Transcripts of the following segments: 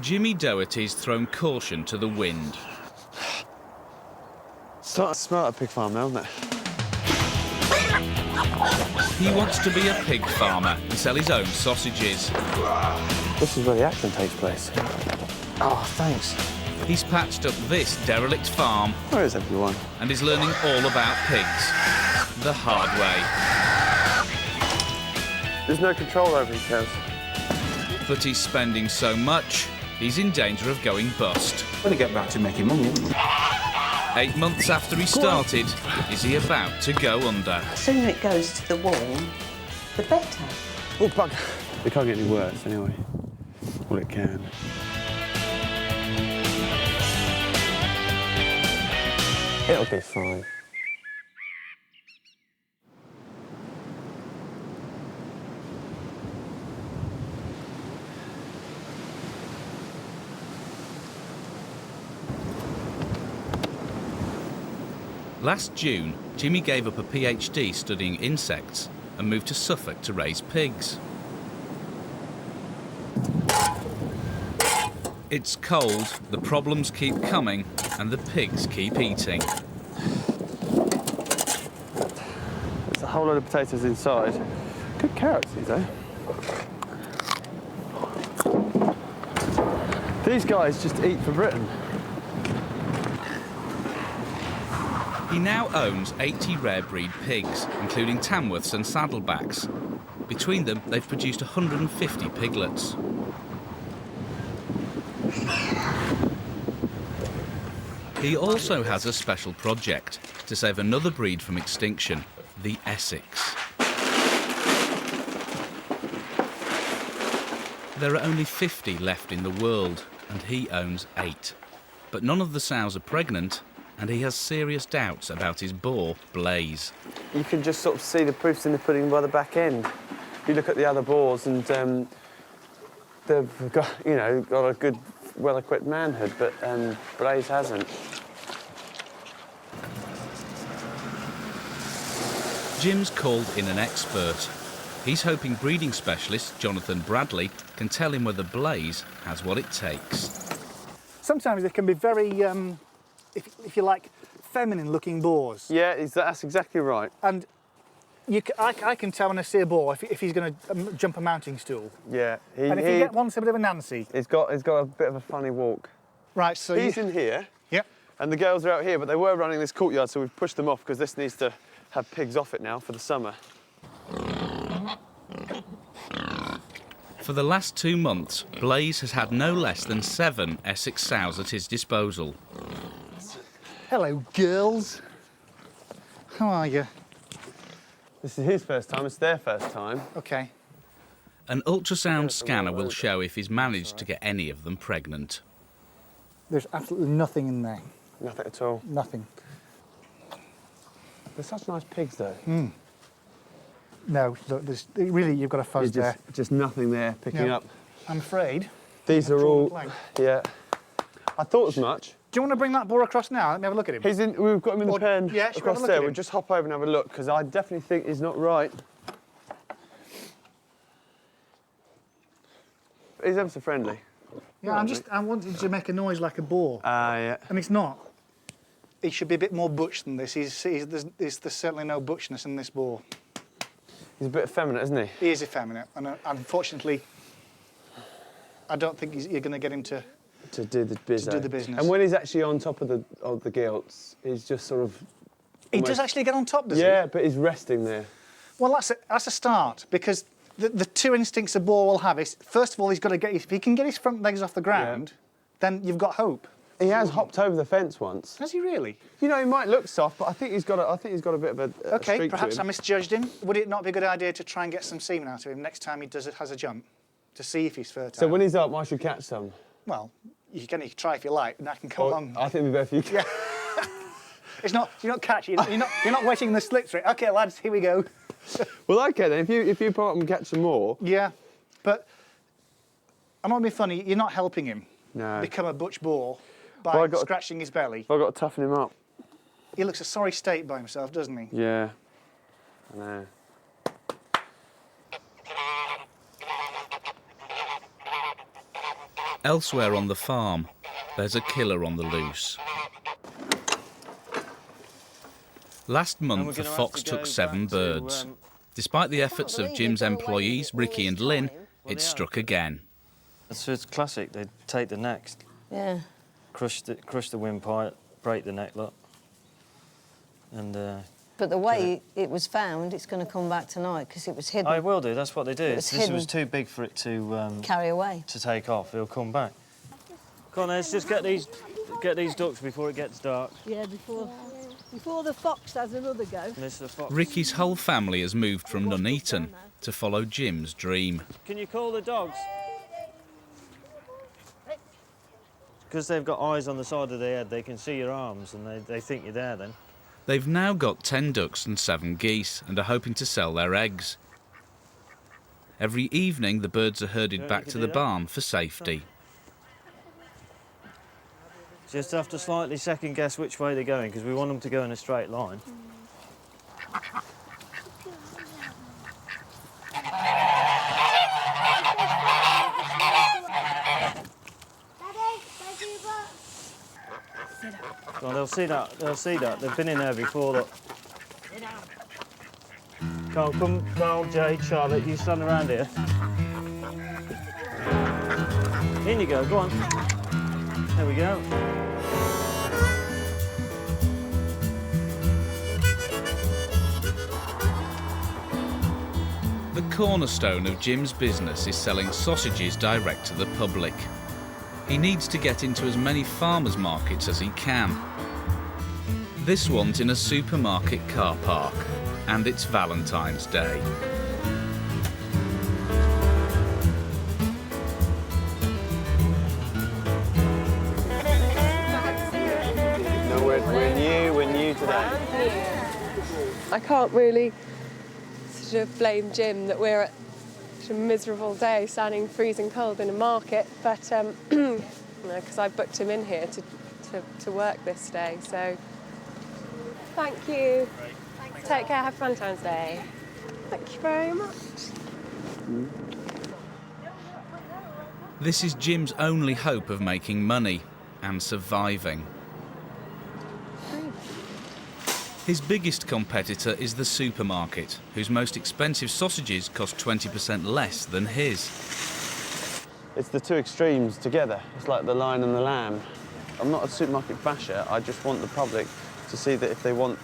Jimmy Doherty's thrown caution to the wind. Starting to smell like a pig farm now, isn't it? He wants to be a pig farmer and sell his own sausages. This is where the action takes place. Oh, thanks. He's patched up this derelict farm. Where is everyone? And is learning all about pigs the hard way. There's no control over his cows. But he's spending so much, he's in danger of going bust. When he get back to making money. 8 months after he started, is he about to go under? The sooner it goes to the wall, the better. Oh, bug. It can't get any worse, anyway. Well, it can. It'll be fine. Last June, Jimmy gave up a PhD studying insects and moved to Suffolk to raise pigs. It's cold, the problems keep coming, and the pigs keep eating. There's a whole load of potatoes inside. Good carrots, these, eh? These guys just eat for Britain. He now owns 80 rare breed pigs, including Tamworths and Saddlebacks. Between them, they've produced 150 piglets. He also has a special project to save another breed from extinction, the Essex. There are only 50 left in the world, and he owns 8. But none of the sows are pregnant, and he has serious doubts about his boar, Blaze. You can just sort of see the proofs in the pudding by the back end. You look at the other boars and they've got, got a good, well-equipped manhood, but Blaze hasn't. Jim's called in an expert. He's hoping breeding specialist Jonathan Bradley can tell him whether Blaze has what it takes. Sometimes they can be very, if you like, feminine-looking boars. Yeah, that's exactly right. And I can tell when I see a boar if he's going to jump a mounting stool. Yeah. And if you get one, it's a bit of a Nancy. He's got a bit of a funny walk. Right, so he's in here. Yep. And the girls are out here, but they were running this courtyard, so we've pushed them off because this needs to have pigs off it now for the summer. For the last 2 months, Blaze has had no less than 7 Essex sows at his disposal. Hello, girls. How are you? This is his first time, it's their first time. OK. An ultrasound scanner will show if he's managed to get any of them pregnant. There's absolutely nothing in there. Nothing at all. Nothing. They're such nice pigs, though. Mm. No, look, really, you've got a fuzz there. Just nothing there picking up. I'm afraid. These are all... Yeah. I thought as much. Do you want to bring that boar across now? Let me have a look at him. We've got him in the pen across there. We'll just hop over and have a look, because I definitely think he's not right. He's ever so friendly. Yeah, I wanted to make a noise like a boar. Yeah. And it's not. He should be a bit more butch than this. There's certainly no butchness in this boar. He's a bit effeminate, isn't he? He is effeminate, and unfortunately, I don't think you're going to get him to do the business. And when he's actually on top of the gilts, he's just sort of... He does actually get on top, does he? Yeah, but he's resting there. Well, that's a start, because the 2 instincts a boar will have is, first of all, he's got to get if he can get his front legs off the ground, then you've got hope. He has hopped over the fence once. Has he really? You know, he might look soft, but I think he's got a bit of a OK, streak perhaps to him. I misjudged him. Would it not be a good idea to try and get some semen out of him next time he has a jump, to see if he's fertile? So when he's up, I should catch some? Well, you can try if you like, and I can come along. I think we'd better for you. Yeah. You're not catching. You're not wetting the slip string. OK, lads, here we go. Well, OK then. If you pop up and catch some more. Yeah, but I'm not being funny. You're not helping him become a butch boar by scratching his belly. I've got to toughen him up. He looks a sorry state by himself, doesn't he? Yeah, I know. Elsewhere on the farm, there's a killer on the loose. Last month, a fox took 7 birds. Despite the efforts of Jim's employees, Ricky and Lynn, it struck again. So it's classic. They take the neck, crush the windpipe, break the neck, look. And but the way it was found, it's going to come back tonight because it was hidden. I will do. That's what they do. was This hidden. was too big for it to Carry away. to take off. It'll come back. Come on, let's just get these ducks before it gets dark. Yeah, before the fox has another go. Miss the fox. Ricky's whole family has moved from Nuneaton to follow Jim's dream. Can you call the dogs? Because they've got eyes on the side of their head, they can see your arms and they think you're there then. They've now got 10 ducks and 7 geese and are hoping to sell their eggs. Every evening, the birds are herded back to the barn for safety. Just have to slightly second guess which way they're going because we want them to go in a straight line. Well, they'll see that. They'll see that. They've been in there before. Look. Come down, Jade, Charlotte. You stand around here. In you go. Go on. There we go. The cornerstone of Jim's business is selling sausages direct to the public. He needs to get into as many farmers' markets as he can. This one's in a supermarket car park, and it's Valentine's Day. No, we're new today. I can't really sort of blame Jim that we're at such a miserable day standing freezing cold in a market, but because I booked him in here to work this day, so thank you. Take care, have Valentine's Day. Thank you very much. This is Jim's only hope of making money and surviving. His biggest competitor is the supermarket, whose most expensive sausages cost 20% less than his. It's the two extremes together. It's like the lion and the lamb. I'm not a supermarket basher. I just want the public to see that if they want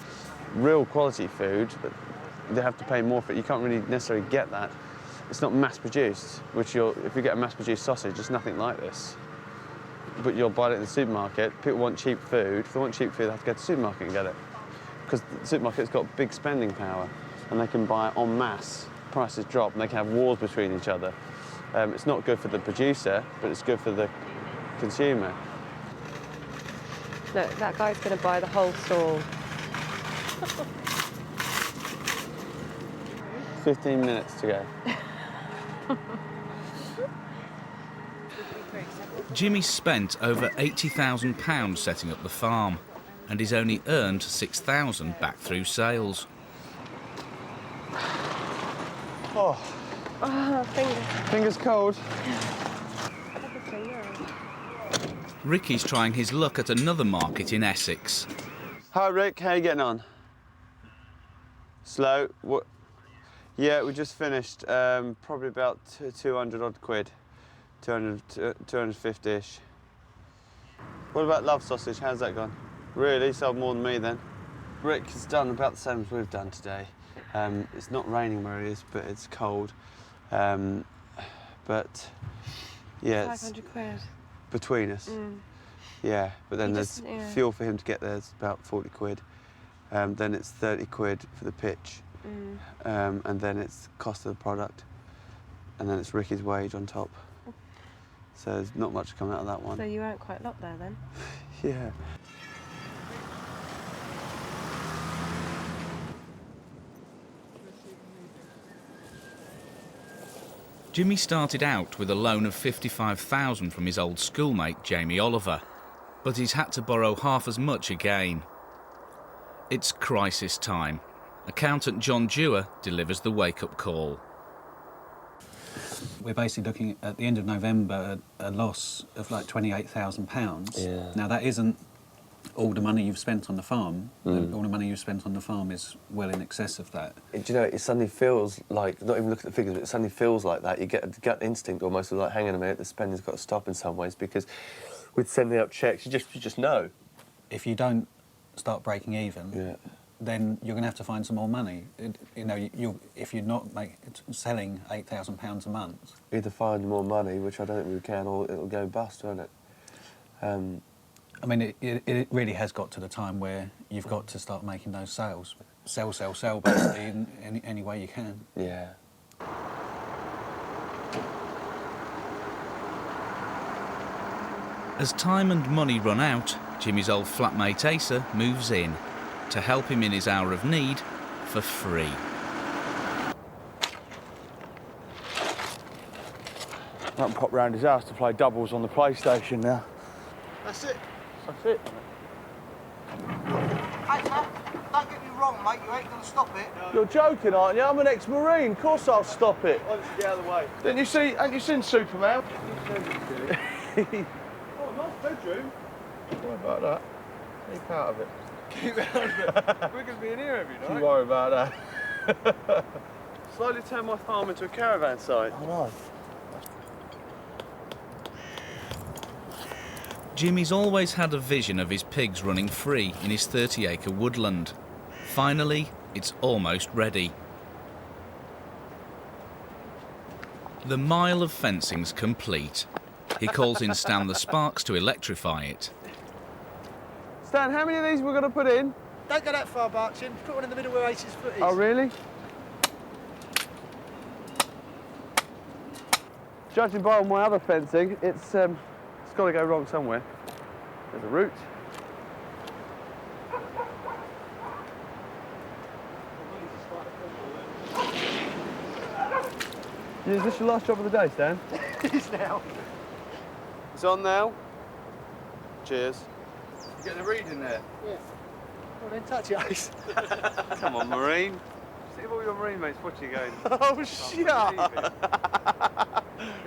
real quality food, that they have to pay more for it. You can't really necessarily get that. It's not mass-produced, which if you get a mass-produced sausage, it's nothing like this. But you'll buy it in the supermarket. People want cheap food. If they want cheap food, they have to go to the supermarket and get it. Because the supermarket's got big spending power and they can buy en masse, prices drop, and they can have wars between each other. It's not good for the producer, but it's good for the consumer. Look, that guy's going to buy the whole stall. 15 minutes to go. Jimmy spent over £80,000 setting up the farm, and he's only earned £6,000 back through sales. Oh, fingers cold. Ricky's trying his luck at another market in Essex. Hi, Rick. How you getting on? Slow. What? Yeah, we just finished. Probably about 200 odd quid. 250-ish. What about love sausage? How's that gone? Really? Sold more than me then. Rick has done about the same as we've done today. It's not raining where he is, but it's cold. But yeah, it's 500 quid. between us. Yeah, but then there's fuel for him to get there. It's about 40 quid. Then it's 30 quid for the pitch. And then it's cost of the product. And then it's Ricky's wage on top. So there's not much coming out of that one. So you earned quite a lot there then? Yeah. Jimmy started out with a loan of £55,000 from his old schoolmate Jamie Oliver, but he's had to borrow half as much again. It's crisis time. Accountant John Dewar delivers the wake-up call. We're basically looking at the end of November a loss of like £28,000. Yeah. Now that isn't all the money you've spent on the farm. All the money you've spent on the farm is well in excess of that. Do you know, it suddenly feels like, not even looking at the figures, but it suddenly feels like that. You get a gut instinct almost of like, hang on a minute, the spending's got to stop in some ways, because with sending out cheques, you just know. If you don't start breaking even, then you're going to have to find some more money. You know, if you're not selling £8,000 a month. Either find more money, which I don't think we can, or it'll go bust, won't it? I mean, it really has got to the time where you've got to start making those sales. Sell, basically, in any way you can. Yeah. As time and money run out, Jimmy's old flatmate Asa moves in to help him in his hour of need for free. I can pop round his house to play doubles on the PlayStation now. That's it. That's it. Hey, sir, don't get me wrong, mate. You ain't going to stop it. You're joking, aren't you? I'm an ex-Marine. Of course I'll stop it. Why don't you get out of the way? Didn't you see? Ain't you seen Superman? Oh, nice bedroom. Don't worry about that. Keep out of it. Keep out of it. We're going to be in here every night. Don't worry about that. Slowly turn my farm into a caravan site. I know. Jimmy's always had a vision of his pigs running free in his 30-acre woodland. Finally, it's almost ready. The mile of fencing's complete. He calls in Stan the Sparks to electrify it. Stan, how many of these we're going to put in? Don't go that far, Barchin. Put one in the middle where Ace's foot is. Oh, really? Judging by all my other fencing, it's got to go wrong somewhere. There's a route. Is this your last job of the day, Stan? It is now. It's on now. Cheers. You getting a read in there? Yeah. Well, then touch it, Ace. Come on, Marine. See if all your Marine mates watching you going. Oh, shut.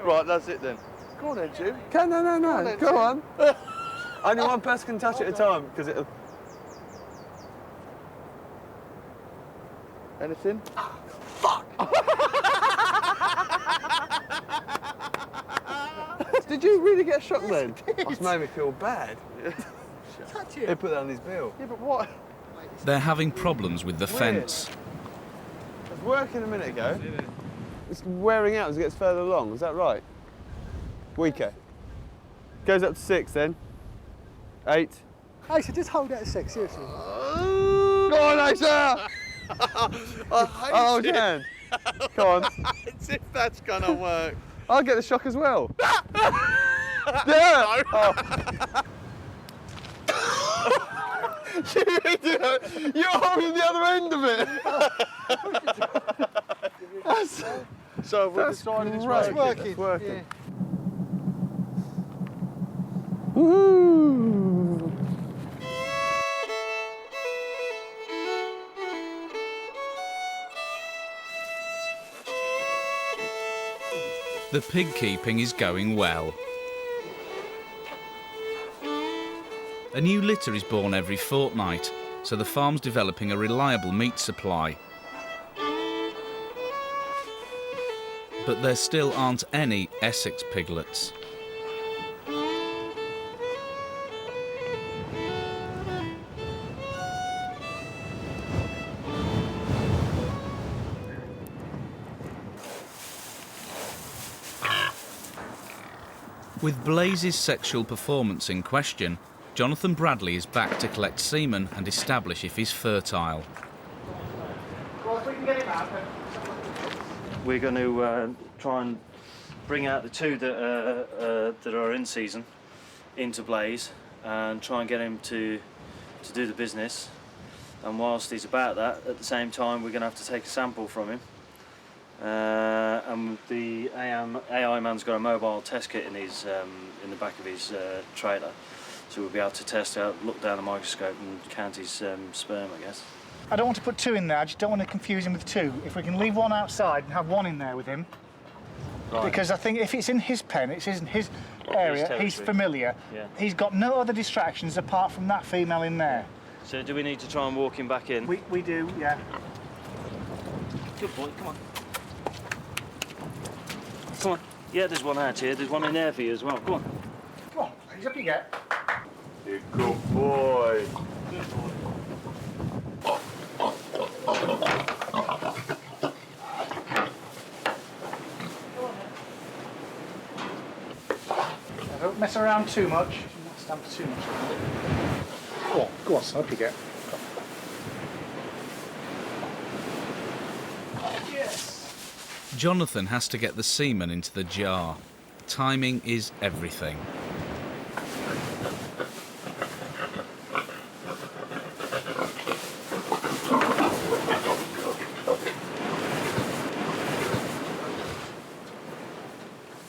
Right, that's it then. Go on then, Jim. No. Go on. Only one person can touch it at a time, because it'll... Anything? Fuck! Did you really get shocked then? That's made me feel bad. Touch it. He put that on his bill. Yeah, but what? They're having problems with the fence. It was working a minute ago. It's wearing out as it gets further along, is that right? Weaker. Goes up to 6 then. 8. Ace, just hold that at 6, seriously. Go on, Asa! Oh, hand. Come on. As if that's gonna work. I'll get the shock as well. Yeah! Oh. You idiot! You're holding the other end of it! So we're deciding it's great. working. It's working. Yeah. Woohoo! The pig keeping is going well. A new litter is born every fortnight, so the farm's developing a reliable meat supply. But there still aren't any Essex piglets. With Blaze's sexual performance in question, Jonathan Bradley is back to collect semen and establish if he's fertile. We're going to try and bring out the two that are in season into Blaze and try and get him to do the business. And whilst he's about that, at the same time, we're going to have to take a sample from him. And the AI man's got a mobile test kit in his in the back of his trailer, so we'll be able to test out, look down the microscope and count his sperm, I guess. I don't want to put 2 in there, I just don't want to confuse him with 2. If we can leave one outside and have 1 in there with him. Right. Because I think if it's in his pen, it's in his area, he's territory. familiar. Yeah. He's got no other distractions apart from that female in there. So do we need to try and walk him back in? We do, yeah. Good boy, come on. Come on. Yeah, there's one out here. There's one in there for you as well. Come on. Come on, he's up you get. You good boy. Good boy. Don't mess around too much. Not stamp too much. Go on, son, up you get. Yes. Jonathan has to get the semen into the jar. Timing is everything.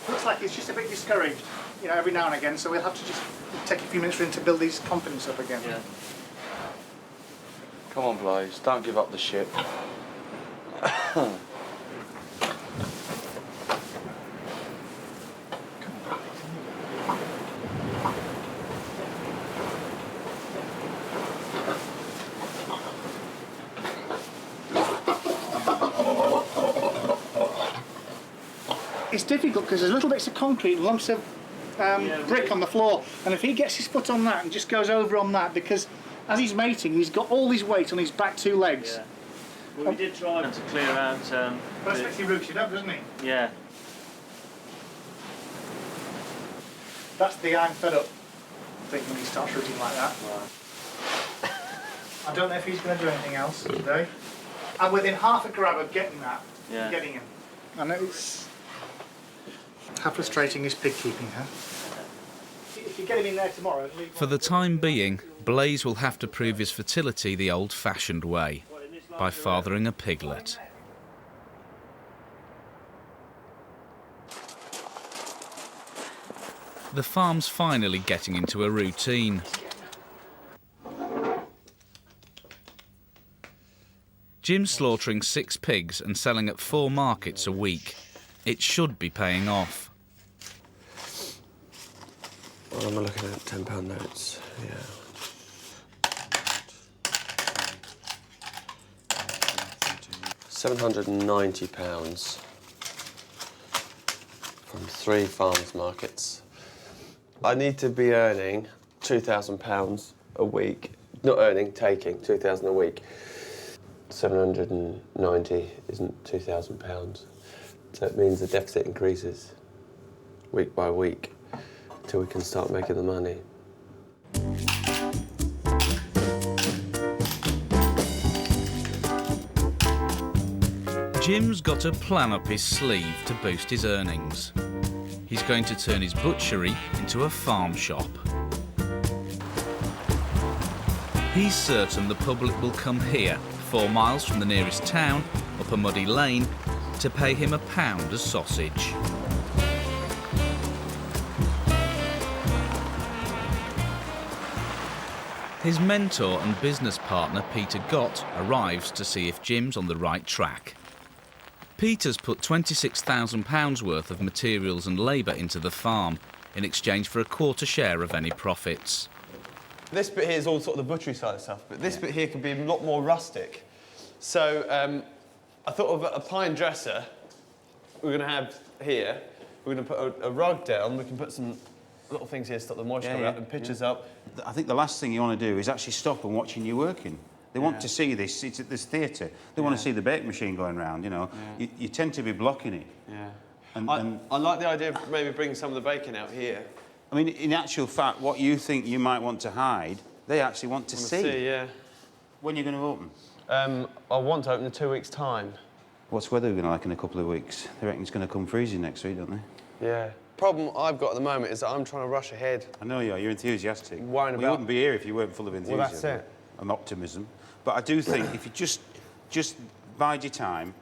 Looks like he's just a bit discouraged, you know, every now and again, so we'll have to just take a few minutes for him to build his confidence up again. Yeah. Come on, Blaze, don't give up the ship. It's difficult because there's little bits of concrete, lumps of brick on the floor, and if he gets his foot on that and just goes over on that, because as he's mating, he's got all his weight on his back two legs. Yeah. Well, we did try to clear out. But that's he roots it up, doesn't he? Yeah. That's the I'm fed up thing when he starts rooting like that. Right. I don't know if he's going to do anything else today. I'm within half a grab of getting that, Yeah. getting him. I know it's how frustrating is pig keeping, huh? If you get him in there tomorrow... For the time being, Blaze will have to prove his fertility the old-fashioned way, by fathering a piglet. The farm's finally getting into a routine. Jim's slaughtering 6 pigs and selling at 4 markets a week. It should be paying off. What am I looking at? £10 notes, yeah. £790 from 3 farmers markets. I need to be earning £2,000 a week. Not earning, taking £2,000 a week. 790 isn't £2,000. So it means the deficit increases week by week until we can start making the money. Jim's got a plan up his sleeve to boost his earnings. He's going to turn his butchery into a farm shop. He's certain the public will come here, 4 miles from the nearest town, up a muddy lane, to pay him £1 a sausage. His mentor and business partner, Peter Gott, arrives to see if Jim's on the right track. Peter's put £26,000 worth of materials and labour into the farm in exchange for a quarter share of any profits. This bit here is all sort of the butchery side of stuff, but this bit here can be a lot more rustic. So I thought of a pine dresser we're going to have here. We're going to put a rug down. We can put some little things here to stop the moisture out and pictures up. I think the last thing you want to do is actually stop and watching you working. They want to see this. It's at this theatre. They want to see the bake machine going round. You know, you tend to be blocking it. Yeah. And I like the idea of maybe bringing some of the bacon out here. I mean, in actual fact, what you think you might want to hide, they actually want to see. Yeah. When are you going to open? I want to open in 2 weeks' time. What's weather going to like in a couple of weeks? They reckon it's going to come freezing next week, don't they? Yeah. Problem I've got at the moment is that I'm trying to rush ahead. I know you are. You're enthusiastic. Worrying You about... wouldn't be here if you weren't full of enthusiasm. Well, that's it. And optimism. But I do think if you just bide your time,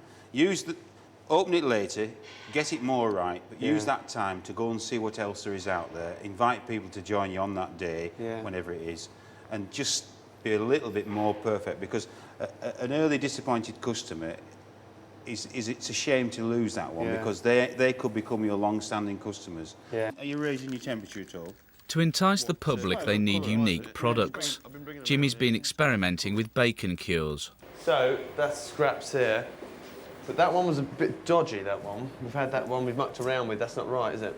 open it later, get it more right, but use that time to go and see what else there is out there. Invite people to join you on that day, whenever it is, and just be a little bit more perfect, because an early disappointed customer it's a shame to lose that one, Yeah. because they could become your long-standing customers. Yeah. Are you raising your temperature at all? To entice the public, they need unique products. Jimmy's been experimenting with bacon cures. So that's scraps here. But that one was a bit dodgy, that one. We've had that one we've mucked around with. That's not right, is it?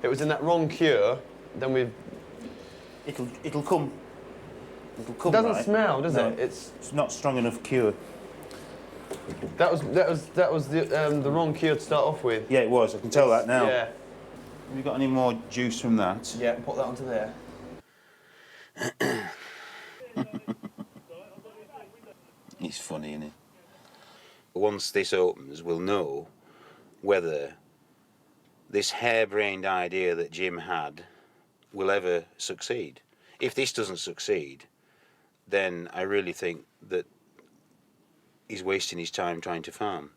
It was in that wrong cure, then we've... It'll come It doesn't right. smell, does No, it? It's not strong enough cure. That was the wrong cure to start off with. Yeah, it was. I can tell that now. Yeah. Have you got any more juice from that? Yeah, put that onto there. It's funny, isn't it? Once this opens, we'll know whether this harebrained idea that Jim had will ever succeed. If this doesn't succeed, then I really think that he's wasting his time trying to farm.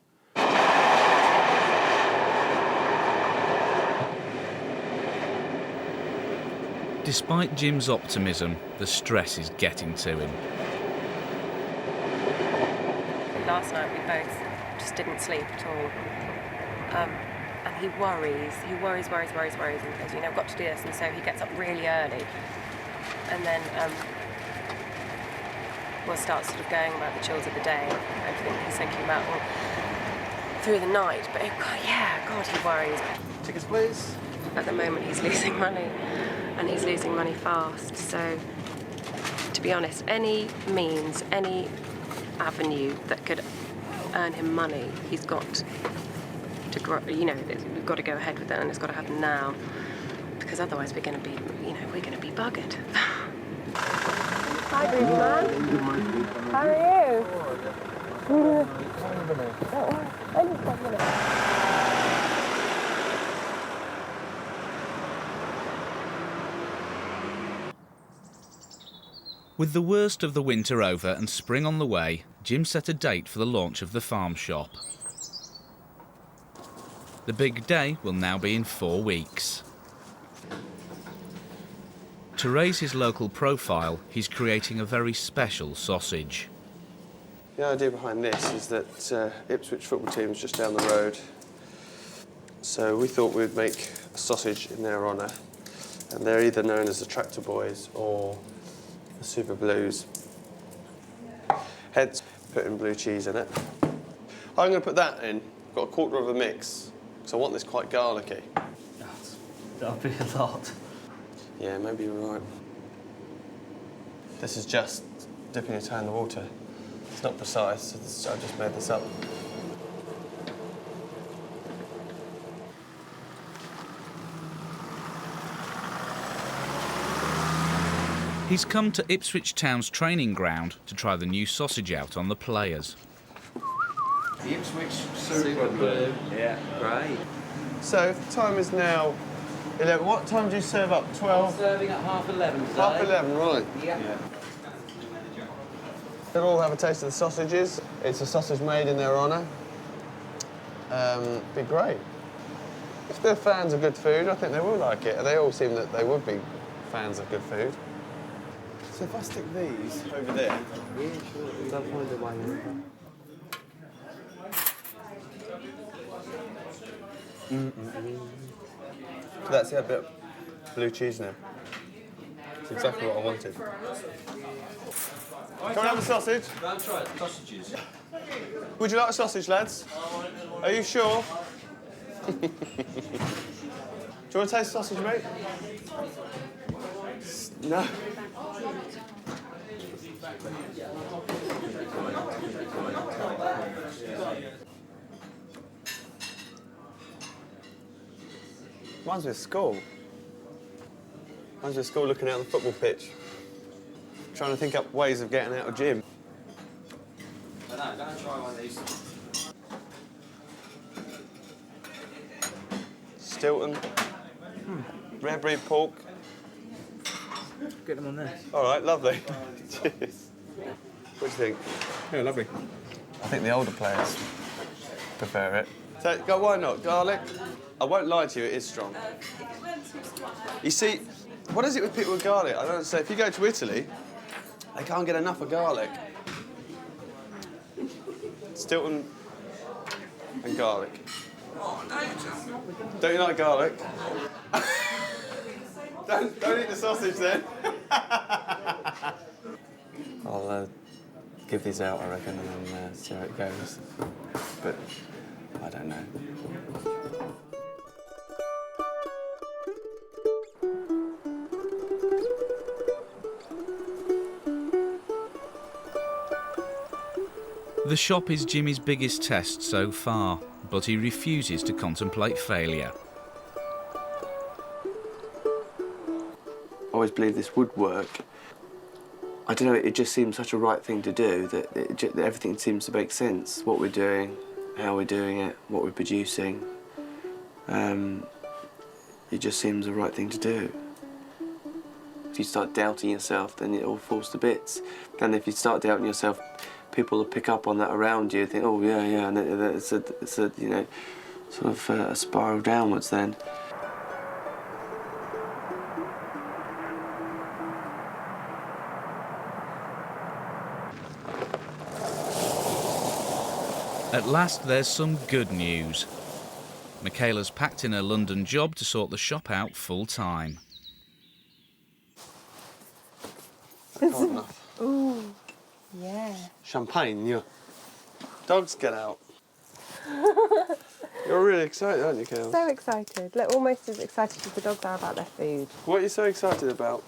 Despite Jim's optimism, the stress is getting to him. Last night we both just didn't sleep at all. And he worries, and goes, you know, I've got to do this, and so he gets up really early. And then we'll start sort of going about the chills of the day, everything he's thinking about all through the night. But God, he worries. Tickets, please. At the moment he's losing money, and he's losing money fast. So, to be honest, any means, any avenue that could earn him money, he's got to grow. You know, we've got to go ahead with it, and it's got to happen now, because otherwise we're going to be, we're going to be buggered. Hi, baby man. How are you? With the worst of the winter over and spring on the way, Jim set a date for the launch of the farm shop. The big day will now be in 4 weeks. To raise his local profile, he's creating a very special sausage. The idea behind this is that Ipswich football team is just down the road. So we thought we'd make a sausage in their honour. And they're either known as the Tractor Boys or the Super Blues. Hence, putting blue cheese in it. I'm going to put that in. Got a quarter of a mix, because I want this quite garlicky. That'll be a lot. Yeah, maybe you're right. This is just dipping your toe in the water. It's not precise, I just made this up. He's come to Ipswich Town's training ground to try the new sausage out on the players. The Ipswich Super Blue. Yeah, great. So, time is now 11. What time do you serve up? 12? I'm serving at 11:30 today. 11:30, right. Yeah. They'll all have a taste of the sausages. It's a sausage made in their honour. Be great. If they're fans of good food, I think they will like it. They all seem that they would be fans of good food. So if I stick these over there... Yeah, sure. They'll find a way over. That's it, a bit of blue cheese now. It's exactly what I wanted. Can we have a sausage? That's right, sausages. Would you like a sausage, lads? Are you sure? Do you want to taste sausage, mate? No. Reminds me of school. Reminds me of school looking out on the football pitch. Trying to think up ways of getting out of gym. I know, go and try one of these. Stilton. Rare breed pork. Get them on there. All right, lovely. Cheers. What do you think? Yeah, lovely. I think the older players prefer it. So, why not? Garlic? I won't lie to you, it is strong. You see, what is it with people with garlic? I don't understand. If you go to Italy, they can't get enough of garlic. Stilton and garlic. Don't you like garlic? don't eat the sausage then. I'll give these out, I reckon, and then see how it goes. But I don't know. The shop is Jimmy's biggest test so far, but he refuses to contemplate failure. I always believe this would work. I don't know, it just seems such a right thing to do, that that everything seems to make sense. What we're doing, how we're doing it, what we're producing. It just seems the right thing to do. If you start doubting yourself, then it all falls to bits. Then if you start doubting yourself, people will pick up on that around you, think, oh yeah, and it's a you know, sort of a spiral downwards then. At last there's some good news. Michaela's packed in her London job to sort the shop out full time. Ooh, yeah. Champagne, your dogs get out. You're really excited, aren't you, Kels? So excited. Look, almost as excited as the dogs are about their food. What are you so excited about?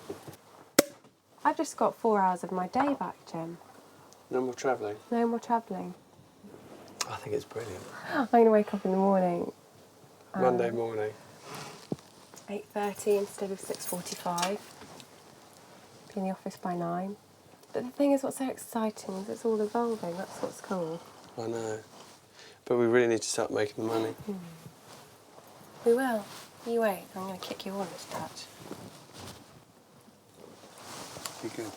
I've just got 4 hours of my day back, Jim. No more travelling. No more travelling. I think it's brilliant. I'm going to wake up in the morning. Monday morning. 8:30 instead of 6:45. Be in the office by 9. But the thing is, what's so exciting is it's all evolving. That's what's cool. I know. But we really need to start making the money. We will. You wait. I'm going to kick you on this touch. Be good.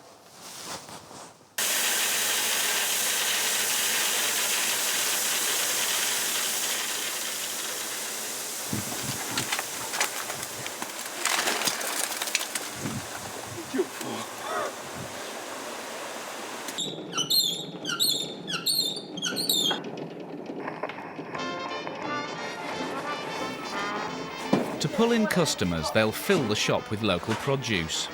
To pull in customers, they'll fill the shop with local produce.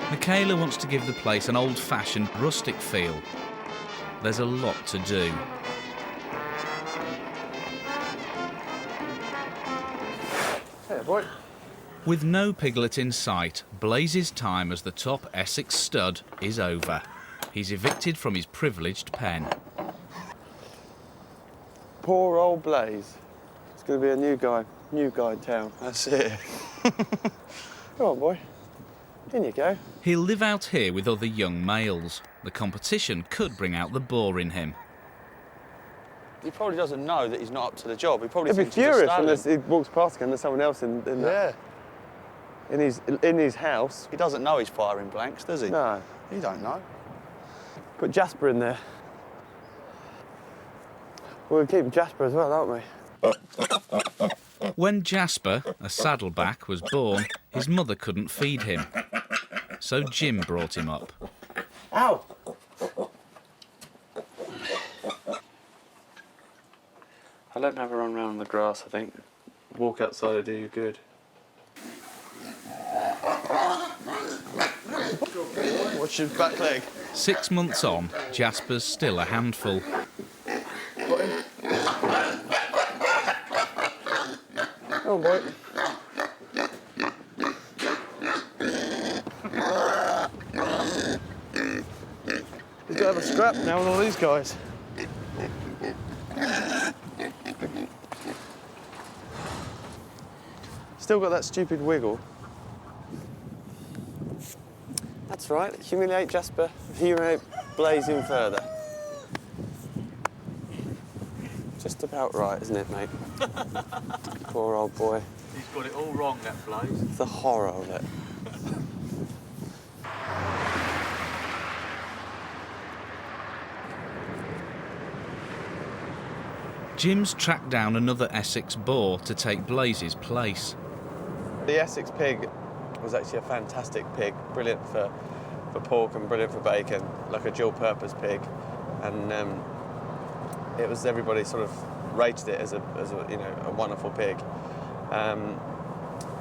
Michaela wants to give the place an old-fashioned, rustic feel. There's a lot to do. Hey, boy. With no piglet in sight, Blaze's time as the top Essex stud is over. He's evicted from his privileged pen. Poor old Blaze. It's going to be a new guy in town. That's it. Come on, boy. In you go. He'll live out here with other young males. The competition could bring out the boar in him. He probably doesn't know that he's not up to the job. He probably He'd be thinks he's a furious stallion. unless he walks past again and there's someone else in his house. He doesn't know he's firing blanks, does he? No. He don't know. Put Jasper in there. We'll keep Jasper as well, aren't we? When Jasper, a saddleback, was born, his mother couldn't feed him. So Jim brought him up. Ow! I'll let him have a run round the grass, I think. Walk outside will do you good. Watch your back leg. 6 months on, Jasper's still a handful. Come on, boy. He's got to have a scrap now with all these guys. Still got that stupid wiggle. That's right. Humiliate Jasper, humiliate Blaze even further. Just about right, isn't it, mate? Poor old boy. He's got it all wrong, that Blaze. The horror of it. Jim's tracked down another Essex boar to take Blaze's place. The Essex pig was actually a fantastic pig, brilliant for for pork and brilliant for bacon, like a dual-purpose pig, and it was everybody sort of rated it as a you know, a wonderful pig.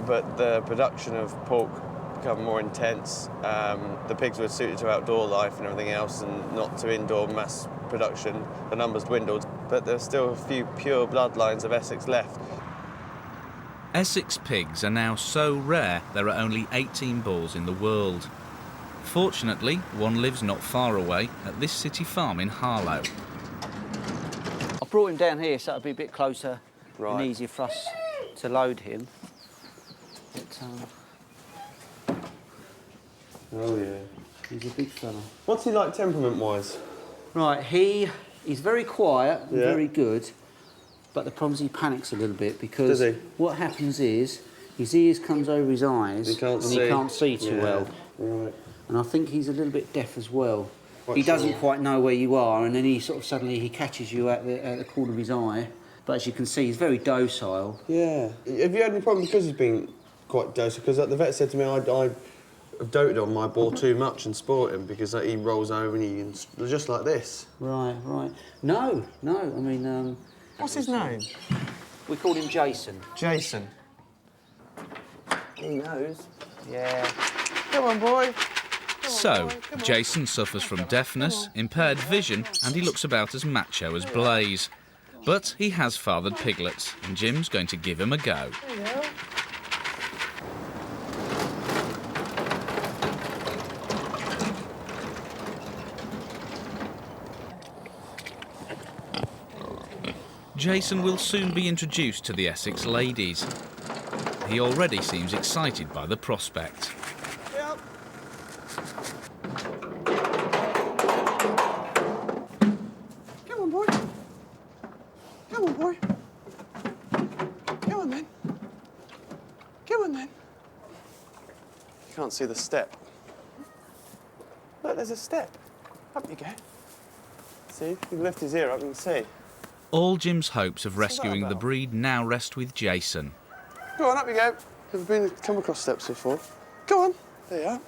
But the production of pork become more intense. The pigs were suited to outdoor life and everything else, and not to indoor mass production. The numbers dwindled, but there's still a few pure bloodlines of Essex left. Essex pigs are now so rare there are only 18 bulls in the world. Fortunately, one lives not far away at this city farm in Harlow. I brought him down here so it'll be a bit closer Right. and easier for us to load him. But, Oh yeah. he's a big fella. What's he like temperament-wise? Right, he's very quiet and Yeah. very good, but the problem is he panics a little bit because Does he? what happens is his ears comes over his eyes He can't and see. he can't see too Yeah. well. Right. And I think he's a little bit deaf as well. Quite he doesn't sure. quite know where you are, and then he sort of suddenly he catches you at the corner of his eye. But as you can see, he's very docile. Yeah. Have you had any problem because he's been quite docile? Because the vet said to me, I doted on my boar too much and spoilt him because he rolls over and he's just like this. Right, right. No. I mean, What's his name? we call him Jason. Jason. He knows. Yeah. Come on, boy. So, Jason suffers from deafness, impaired vision, and he looks about as macho as Blaze. But he has fathered piglets, and Jim's going to give him a go. Jason will soon be introduced to the Essex ladies. He already seems excited by the prospect. Come on, boy. Come on, boy. Come on, then. Come on, then. You can't see the step. Look, there's a step. Up you go. See, if you lift his ear up, you can see. All Jim's hopes of What's that rescuing the about? breed now rest with Jason. Go on, up you go. Ever come across steps before? Go on. There you are.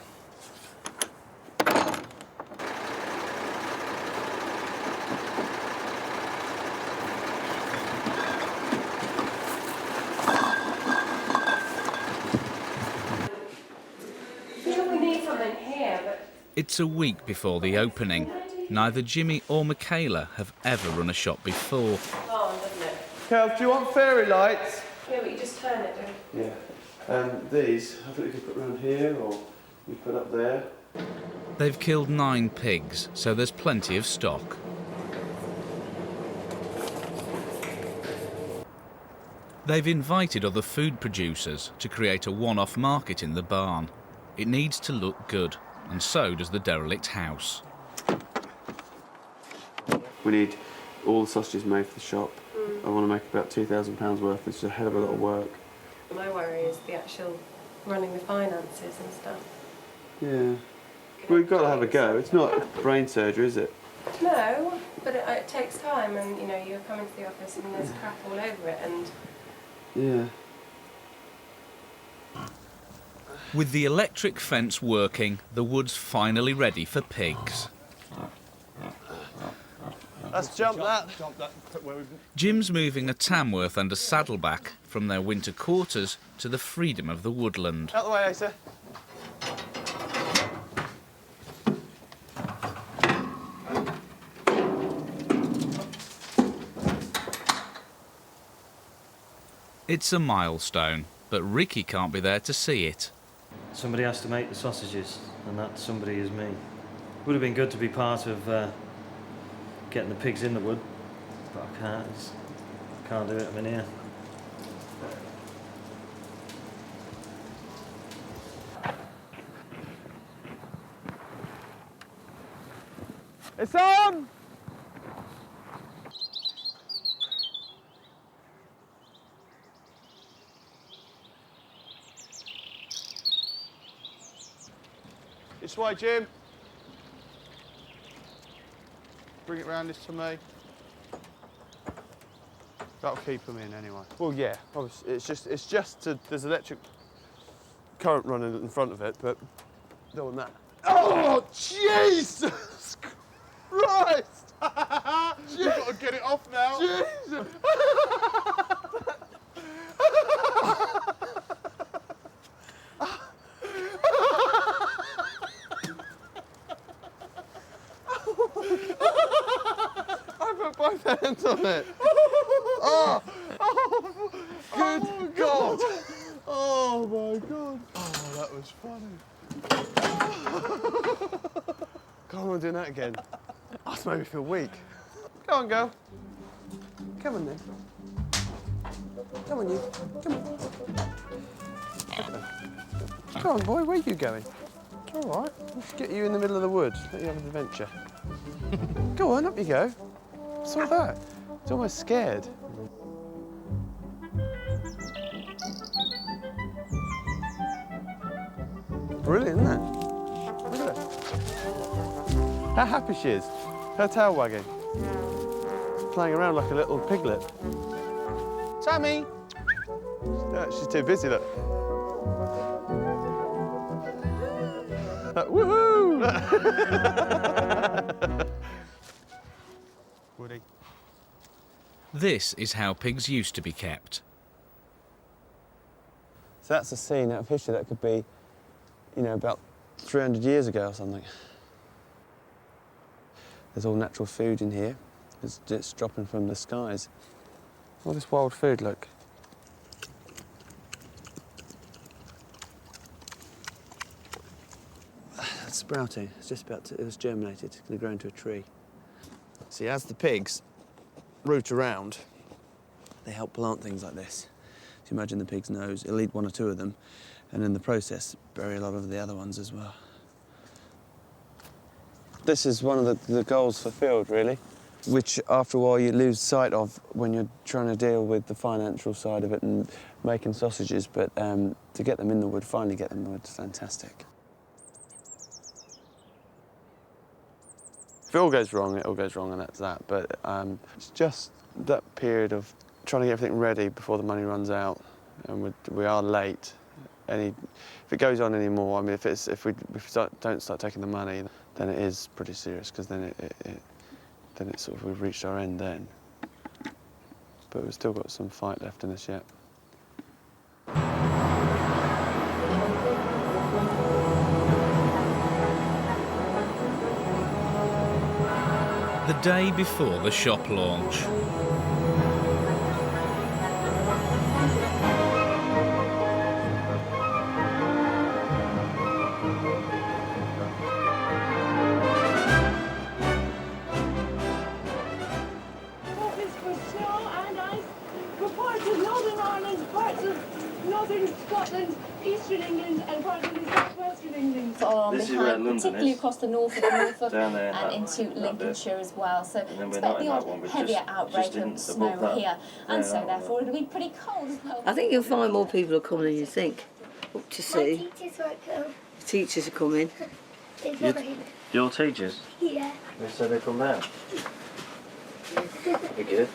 We need something here, but It's a week before the opening. Neither Jimmy or Michaela have ever run a shop before. on, doesn't it? Kev, do you want fairy lights? Yeah, but you just turn it, don't you? Yeah. These, I think we could put around here or we put up there. They've killed 9 pigs, so there's plenty of stock. They've invited other food producers to create a one-off market in the barn. It needs to look good, and so does the derelict house. We need all the sausages made for the shop. I want to make about £2,000 worth. It's a hell of a lot of work. My worry is the actual running the finances and stuff. Yeah. We've got to have a go. It's not brain surgery, is it? No, but it takes time, and you know, you come into the office and there's crap all over it, and Yeah. With the electric fence working, the wood's finally ready for pigs. Let's jump that. Jim's moving a Tamworth and a Saddleback from their winter quarters to the freedom of the woodland. Out the way, Asa. It's a milestone, but Ricky can't be there to see it. Somebody has to make the sausages, and that somebody is me. Would have been good to be part of getting the pigs in the wood, but I can't. Can't do it. I'm in here. It's on! This way, Jim. Bring it round this to me. That'll keep them in anyway. Well, yeah, obviously, there's electric current running in front of it, but don't want that. Oh, Jesus Christ! You've got to get it off now. Jesus! I put both hands on it. Oh, good God. Oh my God. Oh, that was funny. God, I'm doing that again. Oh, it's made me feel weak. Go on, girl. Come on then. Come on, you. Come on. Come on, boy. Where are you going? All right. Let's get you in the middle of the woods. Let you have an adventure. Go on, up you go. What's all that? It's almost scared. Brilliant, isn't it? Look at her. How happy she is. Her tail wagging. Playing around like a little piglet. Tammy! No, she's too busy, look. Woohoo! Woody. This is how pigs used to be kept. So that's a scene out of history that could be, you know, about 300 years ago or something. There's all natural food in here. It's dropping from the skies. All this wild food, look. It's sprouting. It's just about to, it was germinated. It's going to grow into a tree. See, as the pigs root around, they help plant things like this. So imagine the pig's nose. It'll eat one or two of them, and in the process, bury a lot of the other ones as well. This is one of the goals fulfilled, really, which after a while you lose sight of when you're trying to deal with the financial side of it and making sausages, but to get them in the wood, finally get them in the wood, is fantastic. If it all goes wrong, it all goes wrong, and that's that. But it's just that period of trying to get everything ready before the money runs out, and we are late. If it goes on anymore, I mean, if we don't start taking the money, then it is pretty serious, because then it's sort of we've reached our end then. But we've still got some fight left in us yet. The day before the shop launch. Scotland, Eastern England and parts of the Southwestern England. This is where London particularly is. across the north of Norfolk Down there, and into Lincolnshire as well. So not expect the in that odd one, but heavier just outbreak in of snow that. here, and Yeah, so therefore it'll be pretty cold as well. I think you'll find more people are coming than you think up to see. My teachers won't come. The teachers are coming. They won't. Your teachers? Yeah. They said they come down. You're good.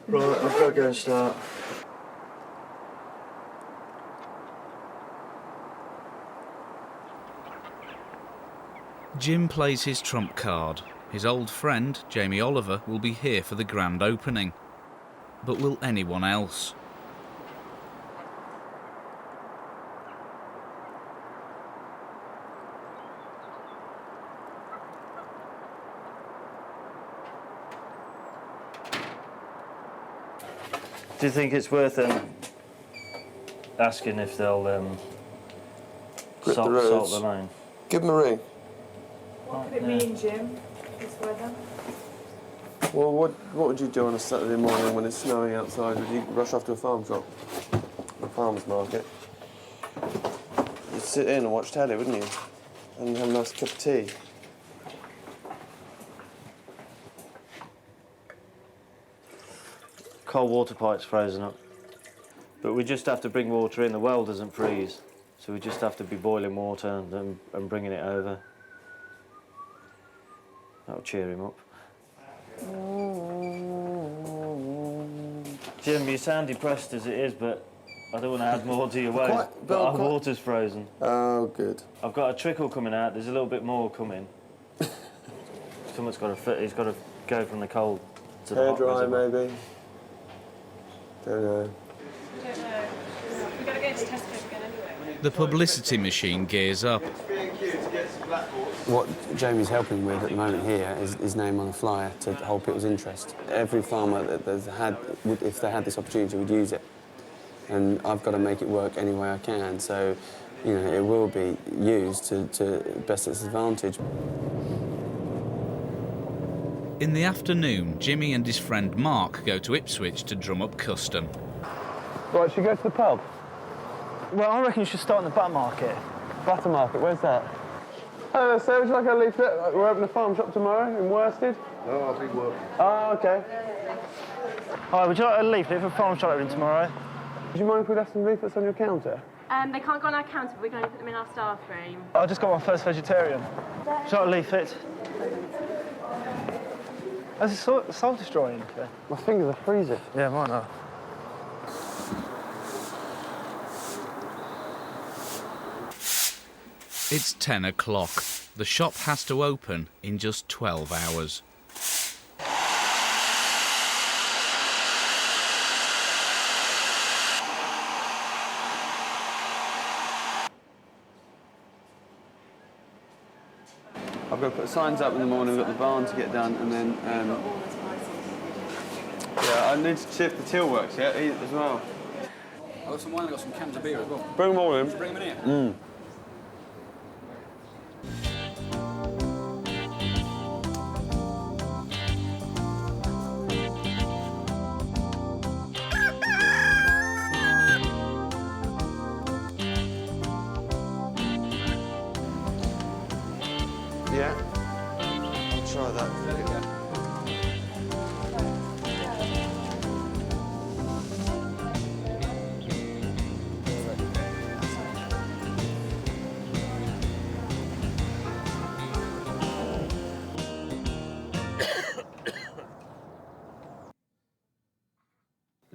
Right, I've got to go and start. Jim plays his trump card. His old friend, Jamie Oliver, will be here for the grand opening. But will anyone else? Do you think it's worth asking if they'll salt the line? Give them a ring. What could it mean, Jim, this weather? Well, what would you do on a Saturday morning when it's snowing outside? Would you rush off to a farm shop? A farmer's market? You'd sit in and watch telly, wouldn't you? And have a nice cup of tea. Cold water pipe's frozen up. But we just have to bring water in. The well doesn't freeze. So we just have to be boiling water and bringing it over. That'll cheer him up. Jim, you sound depressed as it is, but I don't want to add more to your woes, but our water's frozen. Oh, good. I've got a trickle coming out. There's a little bit more coming. Someone's got to fit. He's got to go from the cold to the hot. Hairdryer, maybe. Don't know. I don't know. We've got to go to Tesco again anyway. The publicity machine gears up. What Jamie's helping with at the moment here is his name on the flyer to hold people's interest. Every farmer that's had, if they had this opportunity, would use it. And I've got to make it work any way I can. So, you know, it will be used to best its advantage. In the afternoon, Jimmy and his friend Mark go to Ipswich to drum up custom. Right, should we go to the pub? Well, I reckon you should start in the butter market. Butter market, where's that? Hello, sir, would you like a leaflet? We're opening a farm shop tomorrow in Worsted. No, I'll be working. Oh, OK. Hi, would you like a leaflet for farm shop opening tomorrow? Would you mind if we left some leaflets on your counter? They can't go on our counter, but we're going to put them in our staff room. I just got my first vegetarian. Would you like a leaflet? Is it soul destroying? Okay. My fingers are freezing. Yeah, mine are. It's 10 o'clock. The shop has to open in just 12 hours. I've got to put signs up in the morning, we've got the barn to get done, and then... yeah, I need to see if the till works yet as well. I've got some wine, I've got some cans of beer as well. Bring them all in. Bring them in here. Mm. Yeah, I'll try that.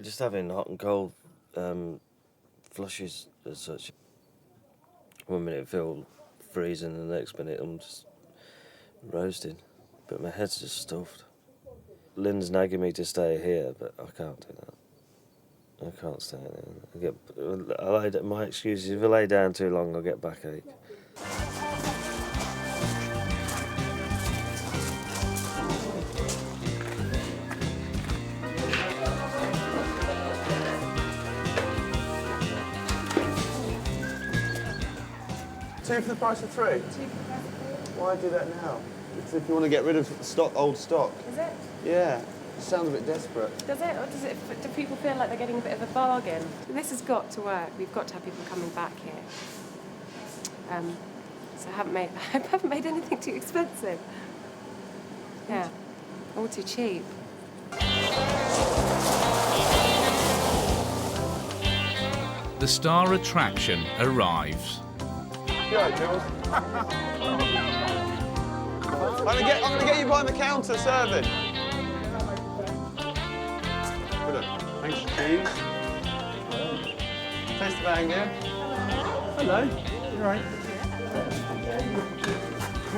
Just having hot and cold flushes as such. 1 minute I feel freezing, and the next minute I'm just roasted. But my head's just stuffed. Lynn's nagging me to stay here, but I can't do that. I can't stay there. My excuse is if I lay down too long, I'll get backache. Two for the price of three? Why do that now? It's if you want to get rid of stock, old stock. Is it? Yeah. It sounds a bit desperate. Does it? Or do people feel like they're getting a bit of a bargain? This has got to work. We've got to have people coming back here. So I haven't made anything too expensive. Yeah. All too cheap. The star attraction arrives. You all right, Jules? I'm gonna get you behind the counter serving. Good. Thanks, cheese. Taste the bang, yeah? Hello. You all right?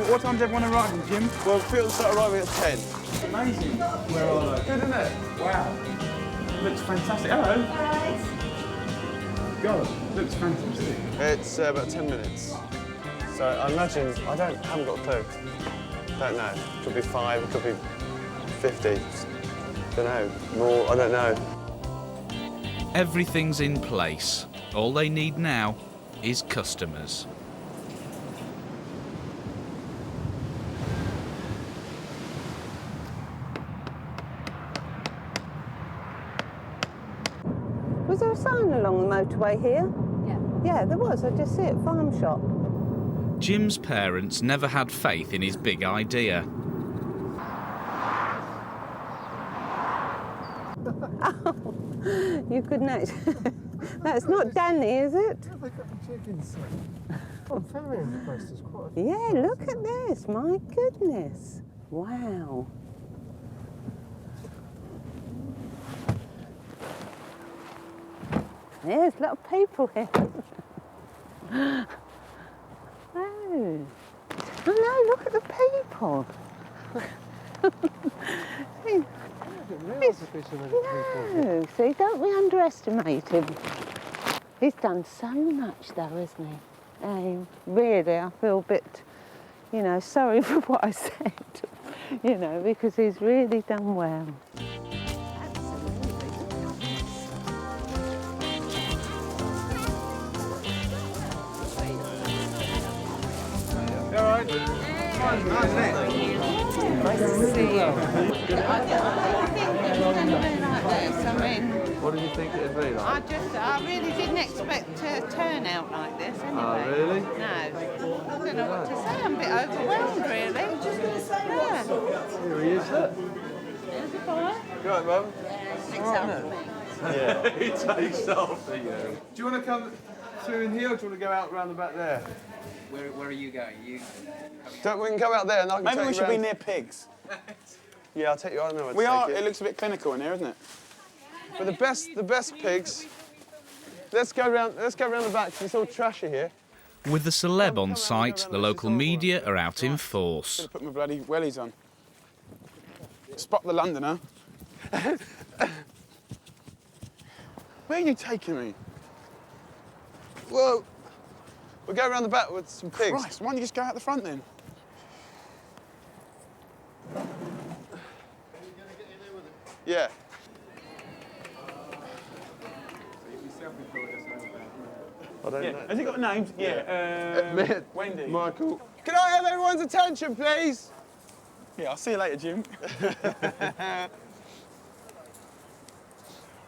What time's everyone arriving, Jim? Well, people start arriving at 10. Amazing. Where are they? Good, isn't it? Wow. Looks fantastic. Hello. God, looks fantastic. It's about 10 minutes. So I imagine, haven't got a clue. Don't know. Could be 5, it could be 50. Don't know. More, I don't know. Everything's in place. All they need now is customers. Was there a sign along the motorway here? Yeah. Yeah, there was. I just see it. Farm shop. Jim's parents never had faith in his big idea. Oh, you couldn't actually... That's not Danny, is it? Have they got the chickens? I'm very impressed. It's quite a... Yeah, look at this. My goodness. Wow. There's a lot of people here. Oh. Oh no, look at the people. No, see, don't we underestimate him. He's done so much though, hasn't he? Really, I feel a bit, sorry for what I said, because he's really done well. All right. Nice to see you. What did you think it'd be like? I really didn't expect a turnout like this anyway. Oh, really? No. I don't know what to say. I'm a bit overwhelmed, really. Just going to say Here he is, look. You all right, Mum? Yeah. He takes off. Do you want to come through in here, or do you want to go out round the back there? Where are you going? We can come out there and I can Maybe take we you should be round. near pigs. Yeah, I'll take you. I don't know where to We take are. you. It looks a bit clinical in here, isn't it? But the best pigs. Let's go round the back. 'Cause it's all trashy here. With the celeb on site, the local media are out in force. Should have put my bloody wellies on. Spot the Londoner. Where are you taking me? Well, we'll go around the back with some pigs. Christ, why don't you just go out the front then? Yeah. I don't know. Has he got names? Yeah. Wendy. Michael. Can I have everyone's attention, please? Yeah, I'll see you later, Jim.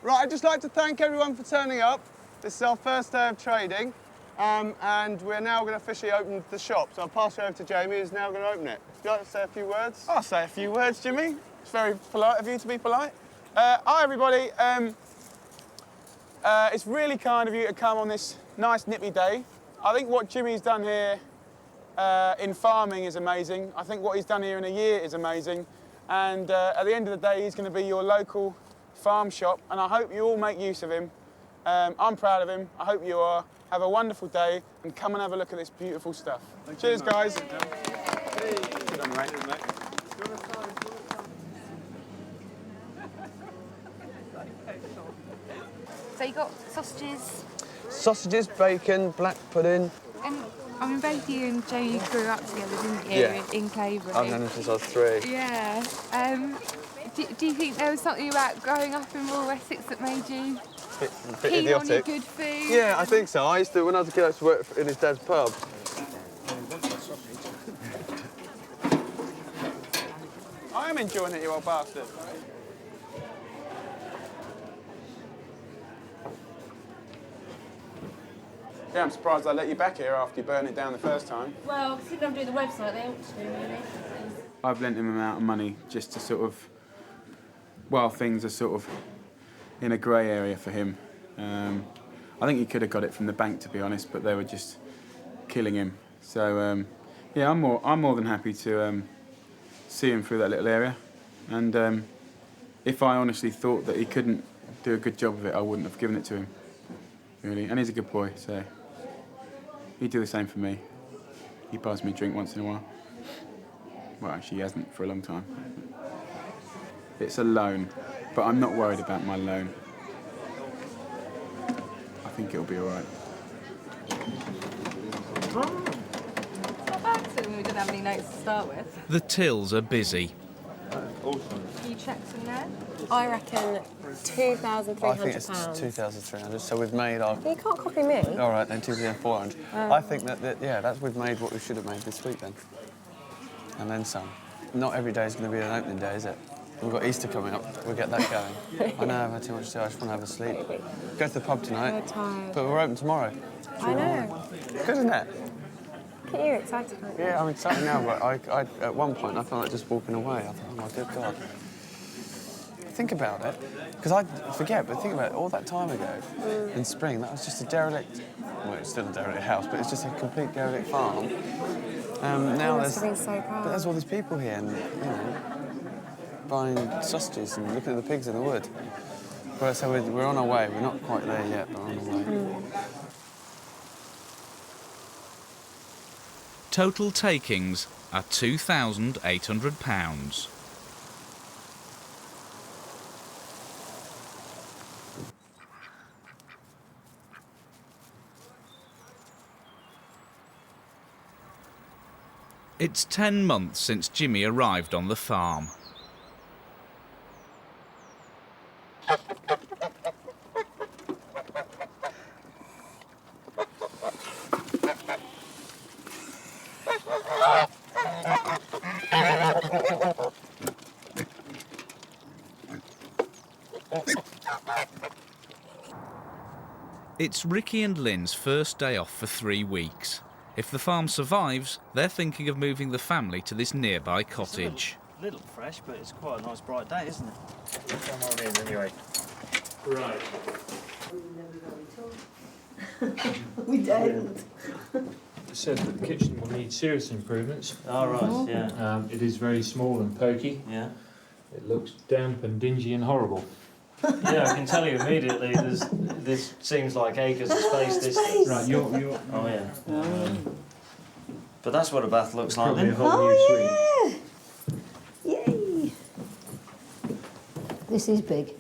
Right, I'd just like to thank everyone for turning up. This is our first day of trading, and we're now going to officially open the shop. So I'll pass you over to Jamie, who's now going to open it. Would you like to say a few words? I'll say a few words, Jimmy. It's very polite of you to be polite. Hi, everybody. It's really kind of you to come on this nice, nippy day. I think what Jimmy's done here in farming is amazing. I think what he's done here in a year is amazing. And at the end of the day, he's going to be your local farm shop, and I hope you all make use of him. I'm proud of him. I hope you are. Have a wonderful day, and come and have a look at this beautiful stuff. Cheers, guys. Good on, mate. So you got sausages? Sausages, bacon, black pudding. And I mean, both you and Jamie grew up together, didn't you? Yeah. In Clavering. I've known him since I was 3. Yeah. Do you think there was something about growing up in rural Essex that made you Bit keen on your idiotic. good food? Yeah, I think so. I used to, when I was a kid, I used to work in his dad's pub. I am enjoying it, you old bastard. Yeah, I'm surprised I let you back here after you burned it down the first time. Well, since I'm doing the website, they ought to do, really. I've lent him an amount of money just to sort of, while things are sort of in a grey area for him. I think he could have got it from the bank, to be honest, but they were just killing him. So yeah, I'm more than happy to see him through that little area. And if I honestly thought that he couldn't do a good job of it, I wouldn't have given it to him. Really, and he's a good boy, so he'd do the same for me. He buys me a drink once in a while. Well, actually, he hasn't for a long time. It's a loan, but I'm not worried about my loan. I think it'll be all right. It's not bad considering we didn't have any notes to start with. The tills are busy. Awesome. Can you check some there? I reckon £2,300. I think it's 2,300. So we've made our. You can't copy me. All right, then 2,400. I think that yeah, that's we've made what we should have made this week then, and then some. Not every day is going to be an opening day, is it? We've got Easter coming up. We'll get that going. I know I've had too much to do. I just want to have a sleep. Go to the pub tonight. I'm tired. But we're open tomorrow. I know. Good, isn't it? Look at you, excited. Aren't you? Yeah, I'm excited now, but I at one point I felt like just walking away. I thought, oh my good God. Think about it, because I forget, but think about it, all that time ago, in spring, that was just a derelict, well, it's still a derelict house, but it's just a complete derelict farm. Now must have been so proud. but there's all these people here, and, you know, buying sausages and looking at the pigs in the wood. Well, so we're on our way. We're not quite there yet, but we're on our way. Total takings are £2,800. It's 10 months since Jimmy arrived on the farm. It's Ricky and Lynn's first day off for 3 weeks. If the farm survives, they're thinking of moving the family to this nearby cottage. It's a little fresh, but it's quite a nice bright day, isn't it? Come on in anyway. Right. We don't. It says that the kitchen will need serious improvements. Oh, right, yeah. It is very small and pokey. Yeah. It looks damp and dingy and horrible. Yeah, I can tell you immediately. This seems like acres of space. This does. Right, you're. Oh yeah. But that's what a bath looks like. Probably a Then. whole new suite. Yay! This is big.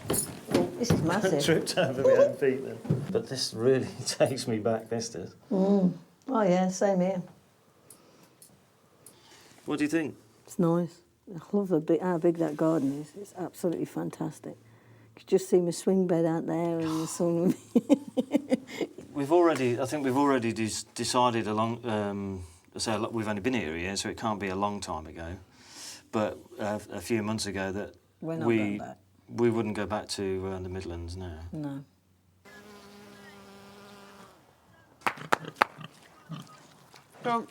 This is massive. Tripped over my own feet then. But this really takes me back. This does. Oh yeah, same here. What do you think? It's nice. I love how big that garden is. It's absolutely fantastic. You could just see my swing bed out there and the sun. I think we've already decided so we've only been here a year, so it can't be a long time ago. But a few months ago that We're not going back. We wouldn't go back to the Midlands now. No. Come on.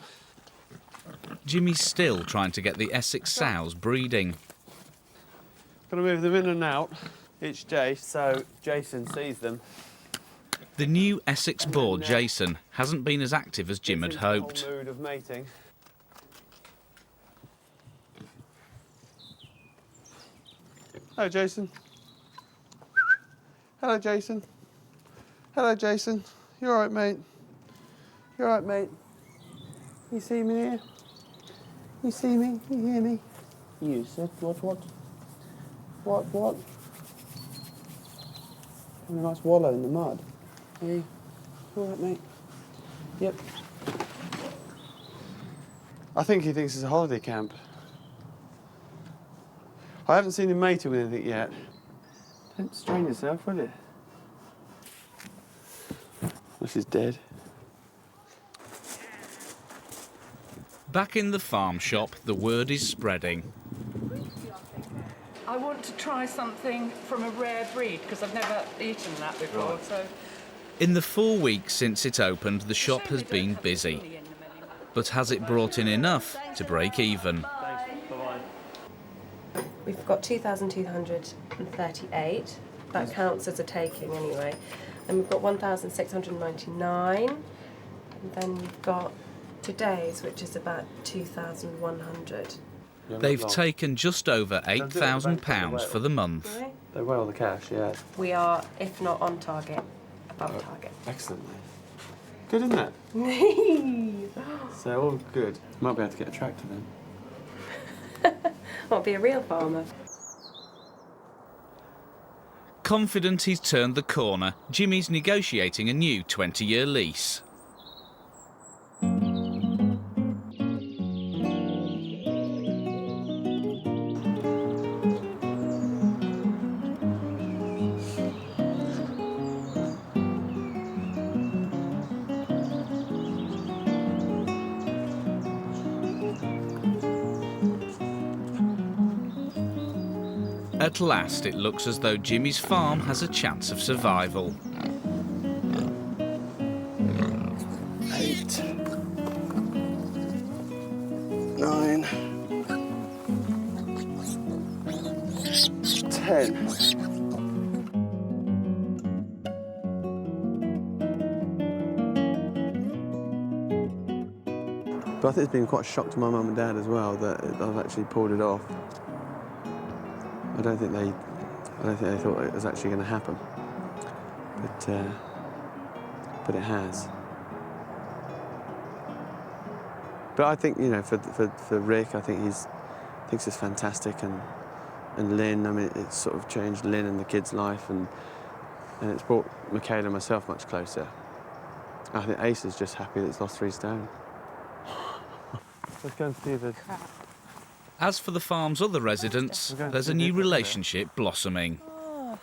Jimmy's still trying to get the Essex sows breeding. Got to move them in and out each day so Jason sees them. The new Essex boar, Jason, hasn't been as active as Jim had hoped. Whole mood of mating. Hello, Jason. Hello, Jason. Hello, Jason. You all right, mate? You all right, mate? You see me here? You see me? You hear me? You said what? What? Having a nice wallow in the mud. Hey, all right, mate? Yep. I think he thinks it's a holiday camp. I haven't seen him mating with anything yet. Don't strain yourself, will you? This is dead. Back in the farm shop, the word is spreading. I want to try something from a rare breed because I've never eaten that before. Right. So In the 4 weeks since it opened, the shop has been busy. But has it brought in enough to break even? We've got 2,238. That counts as a taking anyway. And we've got 1,699. And then we've got today's, which is about 2,100. They've taken just over £8,000 for the month. They weigh all the cash, yeah. We are, if not on target, above target. Excellent. Good, isn't it? So all good. Might be able to get a tractor then. Might be a real farmer. Confident he's turned the corner, Jimmy's negotiating a new 20-year lease. At last, it looks as though Jimmy's farm has a chance of survival. 8, 9, 10. But I think it's been quite a shock to my mum and dad as well that I've actually pulled it off. I don't think they I don't think they thought it was actually going to happen, but it has. But I think, you know, for Rick, I think he thinks it's fantastic, and Lynn, I mean, it's sort of changed Lynn and the kids' life, and it's brought Michaela and myself much closer. I think Ace is just happy that he's lost 3 stone. Let's go and see the... As for the farm's other residents, there's a new relationship blossoming. Oh.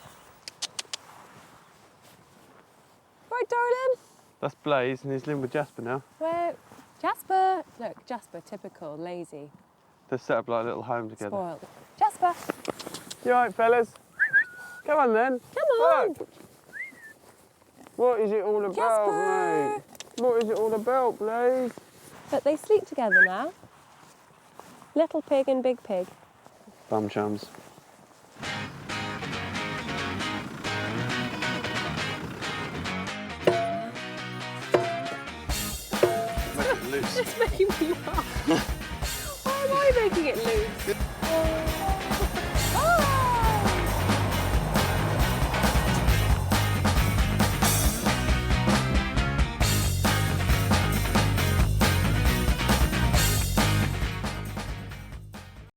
Right, darling. That's Blaze, and he's living with Jasper now. Where? Jasper. Look, Jasper, typical, lazy. They've set up like a little home together. Spoiled. Jasper. You all right, fellas? Come on, then. Come on. Look. What is it all about, Jasper. mate? What is it all about, Blaze? But they sleep together now. Little pig and big pig. Bum chums. It's making me laugh. Why am I making it loose?